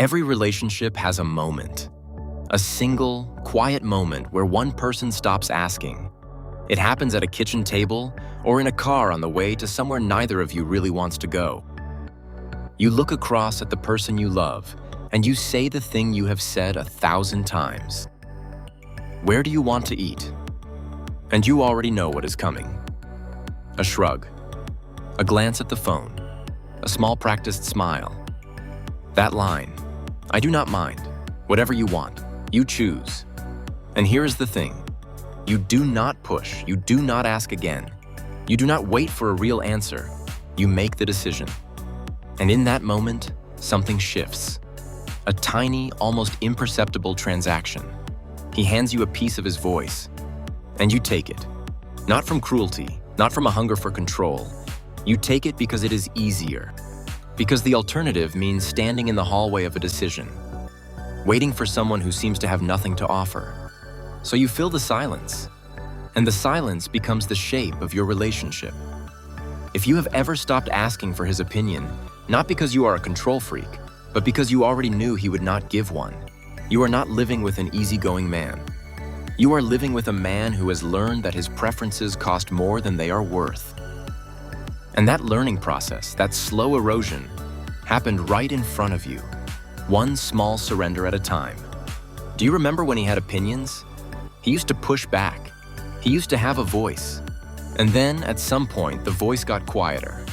Every relationship has a moment. A single, quiet moment where one person stops asking. It happens at a kitchen table or in a car on the way to somewhere neither of you really wants to go. You look across at the person you love and you say the thing you have said 1,000 times. Where do you want to eat? And you already know what is coming. A shrug, a glance at the phone, a small practiced smile. That line, I do not mind, whatever you want, you choose. And here is the thing, you do not push, you do not ask again. You do not wait for a real answer, you make the decision. And in that moment, something shifts. A tiny, almost imperceptible transaction. He hands you a piece of his voice, and you take it. Not from cruelty, not from a hunger for control. You take it because it is easier. Because the alternative means standing in the hallway of a decision, waiting for someone who seems to have nothing to offer. So you fill the silence, and the silence becomes the shape of your relationship. If you have ever stopped asking for his opinion, not because you are a control freak, but because you already knew he would not give one, you are not living with an easygoing man. You are living with a man who has learned that his preferences cost more than they are worth. And that learning process, that slow erosion, happened right in front of you, one small surrender at a time. Do you remember when he had opinions? He used to push back. He used to have a voice. And then, at some point, the voice got quieter.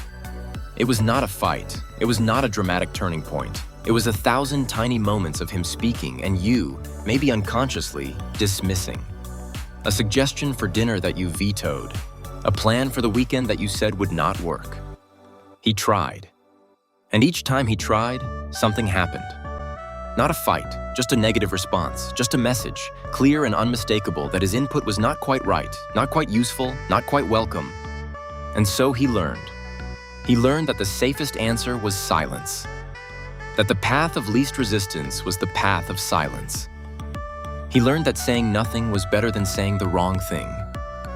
It was not a fight. It was not a dramatic turning point. It was 1,000 tiny moments of him speaking and you, maybe unconsciously, dismissing. A suggestion for dinner that you vetoed. A plan for the weekend that you said would not work. He tried. And each time he tried, something happened. Not a fight, just a negative response, just a message, clear and unmistakable that his input was not quite right, not quite useful, not quite welcome. And so he learned. He learned that the safest answer was silence. That the path of least resistance was the path of silence. He learned that saying nothing was better than saying the wrong thing.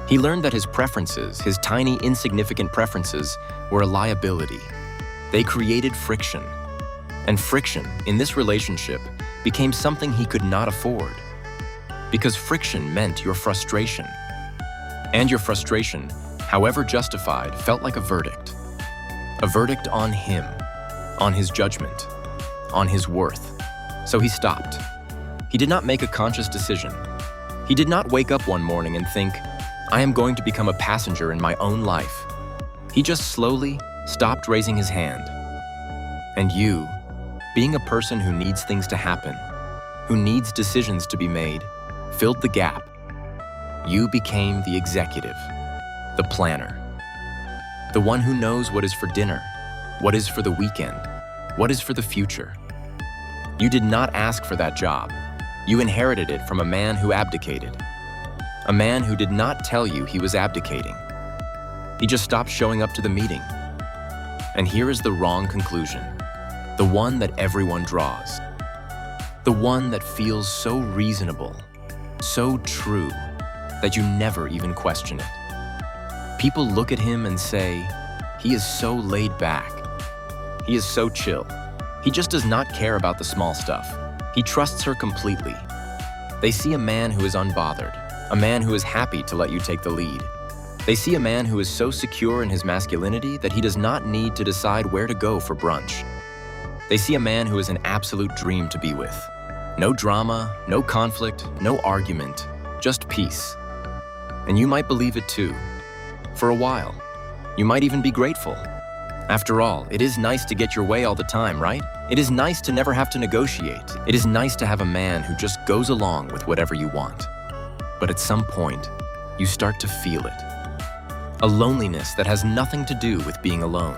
He learned that his preferences, his tiny, insignificant preferences, were a liability. They created friction. And friction, in this relationship, became something he could not afford. Because friction meant your frustration. And your frustration, however justified, felt like a verdict. A verdict on him, on his judgment, on his worth. So he stopped. He did not make a conscious decision. He did not wake up one morning and think, I am going to become a passenger in my own life. He just slowly stopped raising his hand. And you, being a person who needs things to happen, who needs decisions to be made, filled the gap. You became the executive, the planner, the one who knows what is for dinner, what is for the weekend, what is for the future. You did not ask for that job. You inherited it from a man who abdicated. A man who did not tell you he was abdicating. He just stopped showing up to the meeting. And here is the wrong conclusion. The one that everyone draws. The one that feels so reasonable, so true, that you never even question it. People look at him and say, he is so laid back. He is so chill. He just does not care about the small stuff. He trusts her completely. They see a man who is unbothered, a man who is happy to let you take the lead. They see a man who is so secure in his masculinity that he does not need to decide where to go for brunch. They see a man who is an absolute dream to be with. No drama, no conflict, no argument, just peace. And you might believe it too. For a while. You might even be grateful. After all, it is nice to get your way all the time, right? It is nice to never have to negotiate. It is nice to have a man who just goes along with whatever you want. But at some point, you start to feel it. A loneliness that has nothing to do with being alone.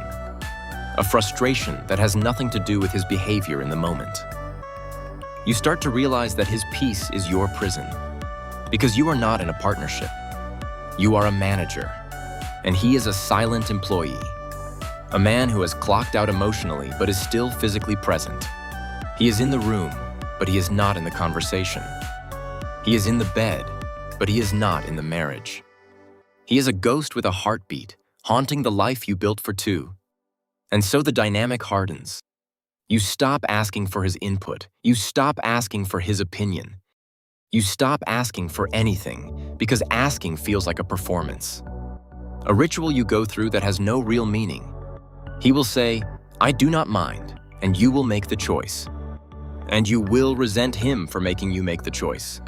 A frustration that has nothing to do with his behavior in the moment. You start to realize that his peace is your prison. Because you are not in a partnership. You are a manager. And he is a silent employee. A man who has clocked out emotionally but is still physically present. He is in the room, but he is not in the conversation. He is in the bed, but he is not in the marriage. He is a ghost with a heartbeat, haunting the life you built for two. And so the dynamic hardens. You stop asking for his input. You stop asking for his opinion. You stop asking for anything because asking feels like a performance. A ritual you go through that has no real meaning. He will say, "I do not mind," and you will make the choice. And you will resent him for making you make the choice.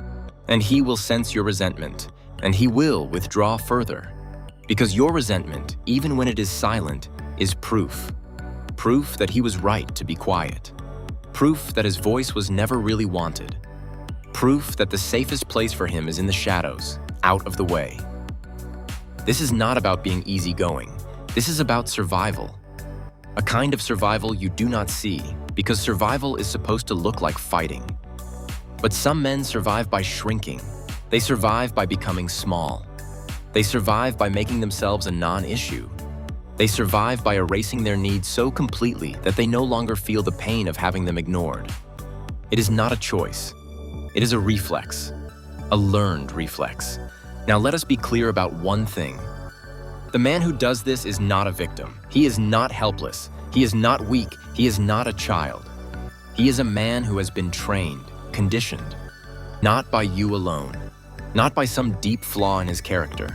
And he will sense your resentment, and he will withdraw further. Because your resentment, even when it is silent, is proof. Proof that he was right to be quiet. Proof that his voice was never really wanted. Proof that the safest place for him is in the shadows, out of the way. This is not about being easygoing. This is about survival. A kind of survival you do not see, because survival is supposed to look like fighting. But some men survive by shrinking. They survive by becoming small. They survive by making themselves a non-issue. They survive by erasing their needs so completely that they no longer feel the pain of having them ignored. It is not a choice. It is a reflex, a learned reflex. Now let us be clear about one thing. The man who does this is not a victim. He is not helpless. He is not weak. He is not a child. He is a man who has been trained, conditioned, not by you alone, not by some deep flaw in his character.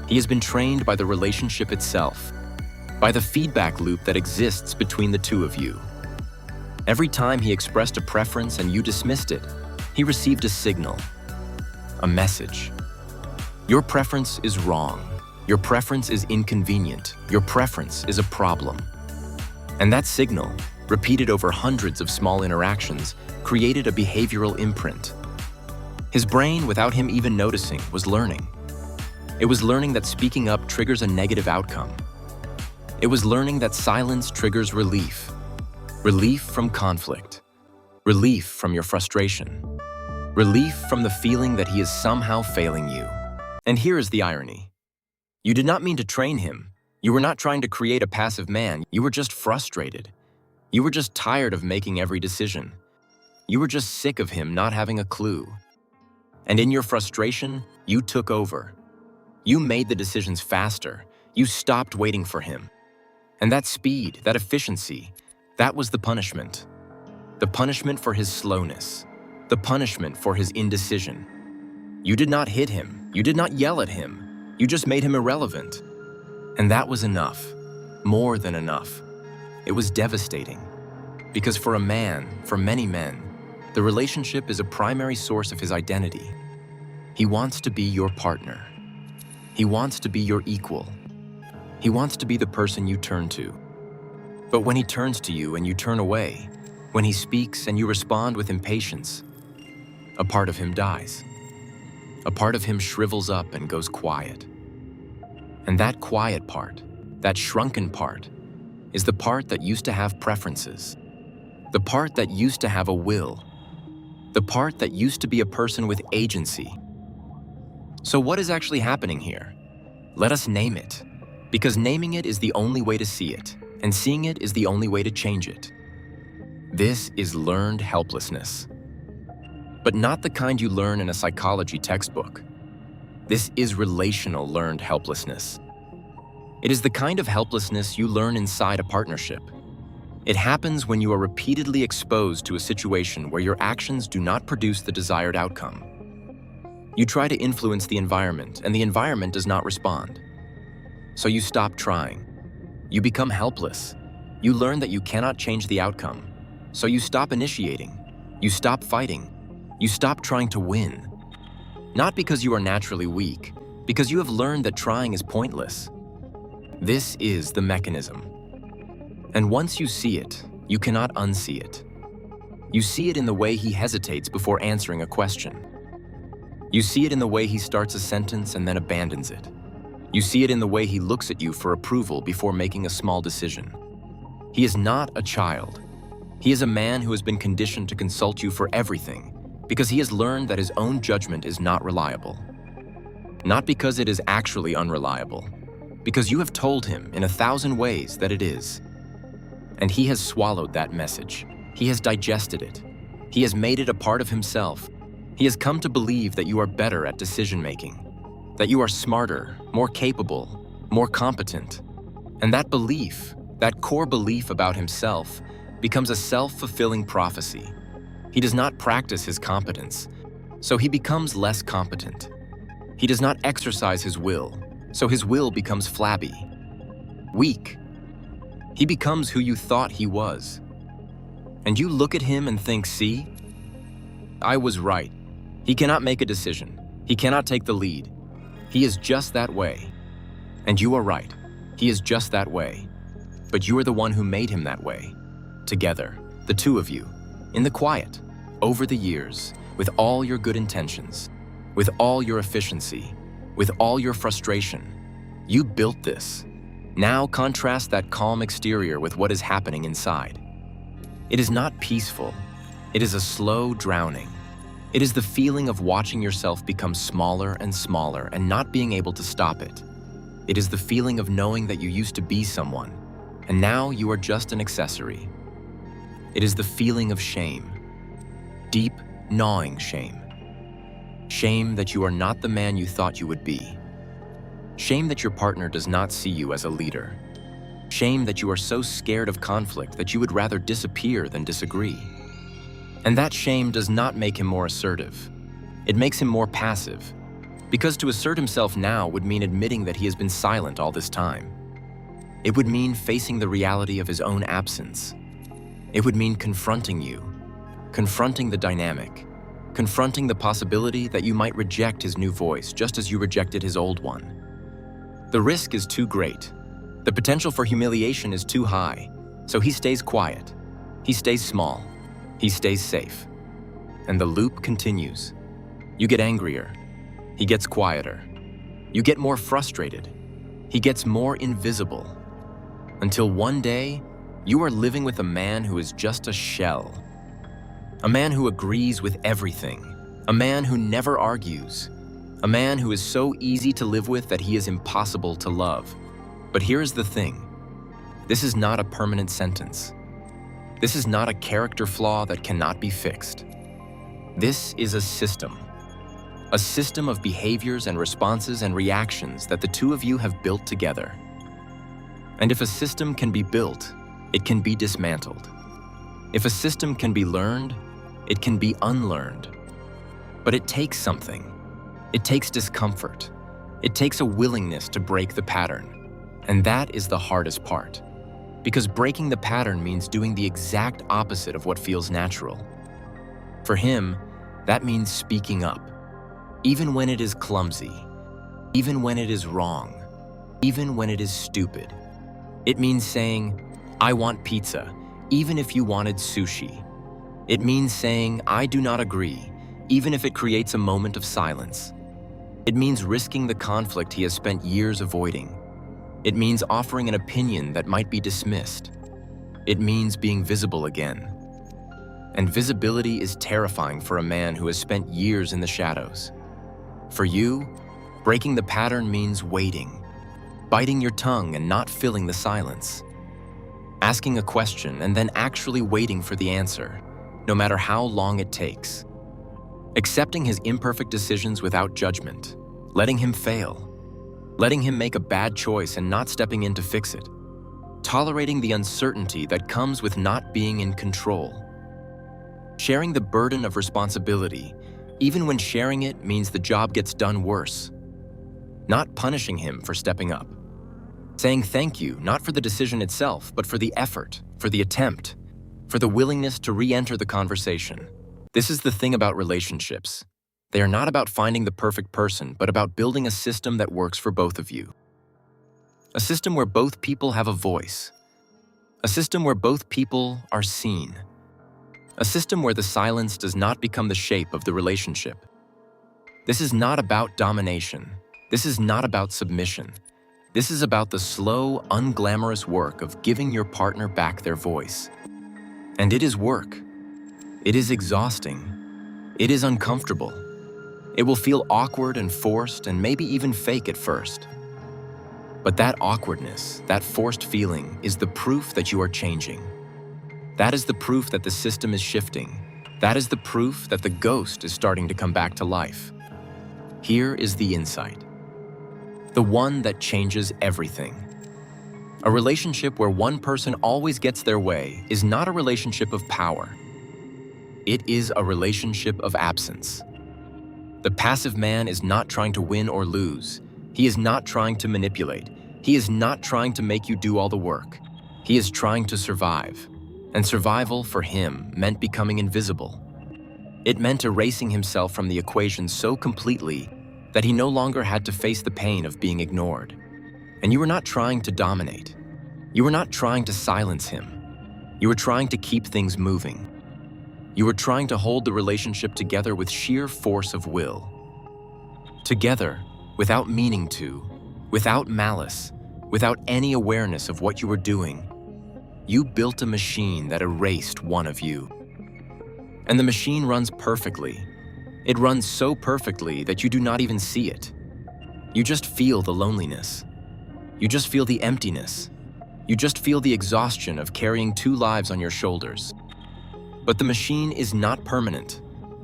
He has been trained by the relationship itself, by the feedback loop that exists between the two of you. Every time he expressed a preference and you dismissed it, he received a signal, a message. Your preference is wrong. Your preference is inconvenient. Your preference is a problem. And that signal, repeated over hundreds of small interactions, created a behavioral imprint. His brain, without him even noticing, was learning. It was learning that speaking up triggers a negative outcome. It was learning that silence triggers relief. Relief from conflict. Relief from your frustration. Relief from the feeling that he is somehow failing you. And here is the irony. You did not mean to train him. You were not trying to create a passive man. You were just frustrated. You were just tired of making every decision. You were just sick of him not having a clue. And in your frustration, you took over. You made the decisions faster. You stopped waiting for him. And that speed, that efficiency, that was the punishment. The punishment for his slowness. The punishment for his indecision. You did not hit him. You did not yell at him. You just made him irrelevant. And that was enough. More than enough. It was devastating. Because for a man, for many men, the relationship is a primary source of his identity. He wants to be your partner. He wants to be your equal. He wants to be the person you turn to. But when he turns to you and you turn away, when he speaks and you respond with impatience, a part of him dies. A part of him shrivels up and goes quiet. And that quiet part, that shrunken part, is the part that used to have preferences. The part that used to have a will. The part that used to be a person with agency. So what is actually happening here? Let us name it. Because naming it is the only way to see it, and seeing it is the only way to change it. This is learned helplessness. But not the kind you learn in a psychology textbook. This is relational learned helplessness. It is the kind of helplessness you learn inside a partnership. It happens when you are repeatedly exposed to a situation where your actions do not produce the desired outcome. You try to influence the environment, and the environment does not respond. So you stop trying. You become helpless. You learn that you cannot change the outcome. So you stop initiating. You stop fighting. You stop trying to win. Not because you are naturally weak, because you have learned that trying is pointless. This is the mechanism. And once you see it, you cannot unsee it. You see it in the way he hesitates before answering a question. You see it in the way he starts a sentence and then abandons it. You see it in the way he looks at you for approval before making a small decision. He is not a child. He is a man who has been conditioned to consult you for everything because he has learned that his own judgment is not reliable. Not because it is actually unreliable, because you have told him in 1,000 ways that it is. And he has swallowed that message. He has digested it. He has made it a part of himself. He has come to believe that you are better at decision-making, that you are smarter, more capable, more competent. And that belief, that core belief about himself, becomes a self-fulfilling prophecy. He does not practice his competence, so he becomes less competent. He does not exercise his will, so his will becomes flabby, weak. He becomes who you thought he was. And you look at him and think, see? I was right. He cannot make a decision. He cannot take the lead. He is just that way. And you are right. He is just that way. But you are the one who made him that way. Together, the two of you, in the quiet, over the years, with all your good intentions, with all your efficiency, with all your frustration, you built this. Now contrast that calm exterior with what is happening inside. It is not peaceful. It is a slow drowning. It is the feeling of watching yourself become smaller and smaller and not being able to stop it. It is the feeling of knowing that you used to be someone, and now you are just an accessory. It is the feeling of shame. Deep, gnawing shame. Shame that you are not the man you thought you would be. Shame that your partner does not see you as a leader. Shame that you are so scared of conflict that you would rather disappear than disagree. And that shame does not make him more assertive. It makes him more passive, because to assert himself now would mean admitting that he has been silent all this time. It would mean facing the reality of his own absence. It would mean confronting you, confronting the dynamic, confronting the possibility that you might reject his new voice just as you rejected his old one. The risk is too great. The potential for humiliation is too high, so he stays quiet. He stays small. He stays safe. And the loop continues. You get angrier. He gets quieter. You get more frustrated. He gets more invisible. Until one day, you are living with a man who is just a shell. A man who agrees with everything. A man who never argues. A man who is so easy to live with that he is impossible to love. But here is the thing. This is not a permanent sentence. This is not a character flaw that cannot be fixed. This is a system. A system of behaviors and responses and reactions that the two of you have built together. And if a system can be built, it can be dismantled. If a system can be learned, it can be unlearned. But it takes something. It takes discomfort. It takes a willingness to break the pattern. And that is the hardest part. Because breaking the pattern means doing the exact opposite of what feels natural. For him, that means speaking up, even when it is clumsy, even when it is wrong, even when it is stupid. It means saying, I want pizza, even if you wanted sushi. It means saying, I do not agree, even if it creates a moment of silence. It means risking the conflict he has spent years avoiding. It means offering an opinion that might be dismissed. It means being visible again. And visibility is terrifying for a man who has spent years in the shadows. For you, breaking the pattern means waiting, biting your tongue and not filling the silence. Asking a question and then actually waiting for the answer, no matter how long it takes. Accepting his imperfect decisions without judgment, letting him fail. Letting him make a bad choice and not stepping in to fix it. Tolerating the uncertainty that comes with not being in control. Sharing the burden of responsibility, even when sharing it means the job gets done worse. Not punishing him for stepping up. Saying thank you, not for the decision itself, but for the effort, for the attempt, for the willingness to re-enter the conversation. This is the thing about relationships. They are not about finding the perfect person, but about building a system that works for both of you. A system where both people have a voice. A system where both people are seen. A system where the silence does not become the shape of the relationship. This is not about domination. This is not about submission. This is about the slow, unglamorous work of giving your partner back their voice. And it is work. It is exhausting. It is uncomfortable. It will feel awkward and forced and maybe even fake at first. But that awkwardness, that forced feeling, is the proof that you are changing. That is the proof that the system is shifting. That is the proof that the ghost is starting to come back to life. Here is the insight. The one that changes everything. A relationship where one person always gets their way is not a relationship of power. It is a relationship of absence. The passive man is not trying to win or lose. He is not trying to manipulate. He is not trying to make you do all the work. He is trying to survive. And survival for him meant becoming invisible. It meant erasing himself from the equation so completely that he no longer had to face the pain of being ignored. And you were not trying to dominate. You were not trying to silence him. You were trying to keep things moving. You were trying to hold the relationship together with sheer force of will. Together, without meaning to, without malice, without any awareness of what you were doing, you built a machine that erased one of you. And the machine runs perfectly. It runs so perfectly that you do not even see it. You just feel the loneliness. You just feel the emptiness. You just feel the exhaustion of carrying two lives on your shoulders. But the machine is not permanent.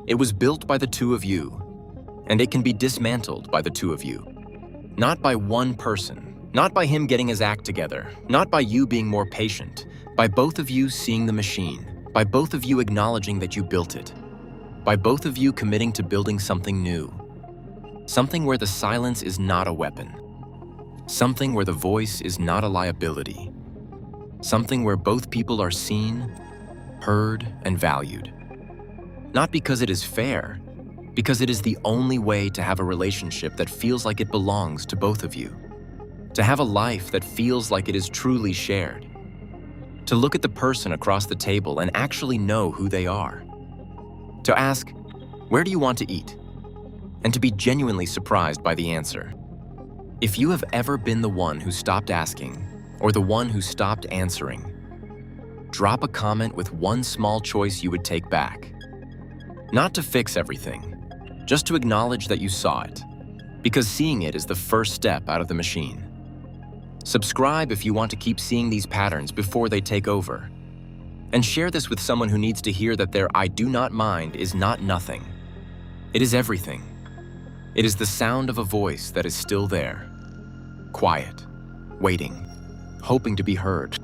It was built by the two of you, and it can be dismantled by the two of you. Not by one person, not by him getting his act together, not by you being more patient, by both of you seeing the machine, by both of you acknowledging that you built it, by both of you committing to building something new, something where the silence is not a weapon, something where the voice is not a liability, something where both people are seen, heard, and valued. Not because it is fair, because it is the only way to have a relationship that feels like it belongs to both of you. To have a life that feels like it is truly shared. To look at the person across the table and actually know who they are. To ask, "Where do you want to eat?" And to be genuinely surprised by the answer. If you have ever been the one who stopped asking, or the one who stopped answering, drop a comment with one small choice you would take back. Not to fix everything, just to acknowledge that you saw it, because seeing it is the first step out of the machine. Subscribe if you want to keep seeing these patterns before they take over. And share this with someone who needs to hear that their "I do not mind" is not nothing. It is everything. It is the sound of a voice that is still there, quiet, waiting, hoping to be heard.